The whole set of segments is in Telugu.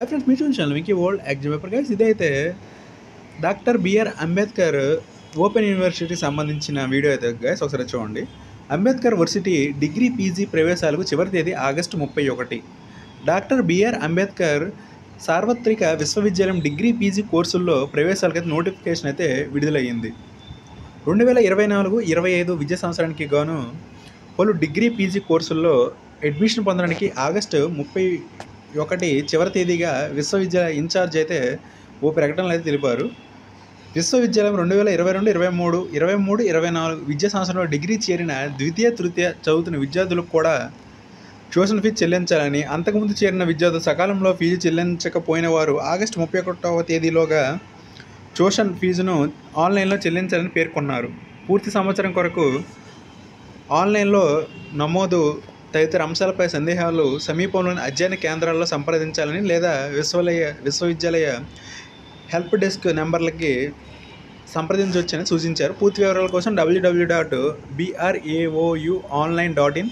హాయ్ ఫ్రెండ్స్, మీ చూసాను wiki world exam paper guys. ఇదైతే డాక్టర్ బిఆర్ అంబేద్కర్ ఓపెన్ యూనివర్సిటీకి సంబంధించిన వీడియో అయితే గైస్, ఒకసారి చూడండి. అంబేద్కర్ వర్సిటీ డిగ్రీ పీజీ ప్రవేశాలకు చివరి తేదీ ఆగస్టు 31. డాక్టర్ బిఆర్ అంబేద్కర్ సార్వత్రిక విశ్వవిద్యాలయం డిగ్రీ పీజీ కోర్సుల్లో ప్రవేశాలకైతే నోటిఫికేషన్ అయితే విడుదలయ్యింది. 2024-25 విద్యా సంవత్సరానికి గాను పలు డిగ్రీ పీజీ కోర్సుల్లో అడ్మిషన్ పొందడానికి ఆగస్టు 31 చివరి తేదీగా విశ్వవిద్యాలయ ఇన్ఛార్జ్ అయితే ఓ ప్రకటనలు అయితే తెలిపారు. విశ్వవిద్యాలయం 2022-23, 23-24 విద్యా సంవత్సరంలో డిగ్రీ చేరిన ద్వితీయ తృతీయ చదువుతున్న విద్యార్థులకు కూడా ట్యూషన్ ఫీజు చెల్లించాలని, అంతకుముందు చేరిన విద్యార్థులు సకాలంలో ఫీజు చెల్లించకపోయిన వారు ఆగస్టు 31వ తేదీలోగా ట్యూషన్ ఫీజును ఆన్లైన్లో చెల్లించాలని పేర్కొన్నారు. పూర్తి సంవత్సరం కొరకు ఆన్లైన్లో నమోదు తదితర అంశాలపై సందేహాలు సమీపంలోని అధ్యయన కేంద్రాల్లో సంప్రదించాలని లేదా విశ్వవిద్యాలయ హెల్ప్ డెస్క్ నెంబర్లకి సంప్రదించవచ్చని సూచించారు. పూర్తి వివరాల కోసం www.braouonline.in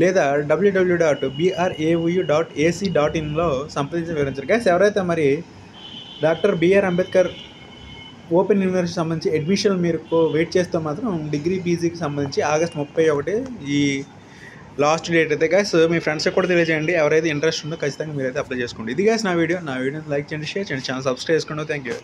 లేదా www.braou.ac.inలో సంప్రదించి వివరించారు. గైస్, ఎవరైతే మరి doctor B R Ambedkar open university సంబంధించి అడ్మిషన్ మీరు వెయిట్ చేస్తే మాత్రం డిగ్రీ పీజీకి సంబంధించి ఆగస్ట్ 31 ఈ లాస్ట్ డేట్ అయితే గైస్. మీ ఫ్రెండ్స్కి కూడా తెలియజేయండి. ఎవరైతే ఇంట్రెస్ట్ ఉందో ఖచ్చితంగా మీరైతే అప్లై చేసుకోండి. ఇది గైస్ నా వీడియో లైక్ చేయండి, షేర్ చేయండి, ఛానల్ సబ్స్క్రైబ్ చేసుకోండి. Thank you.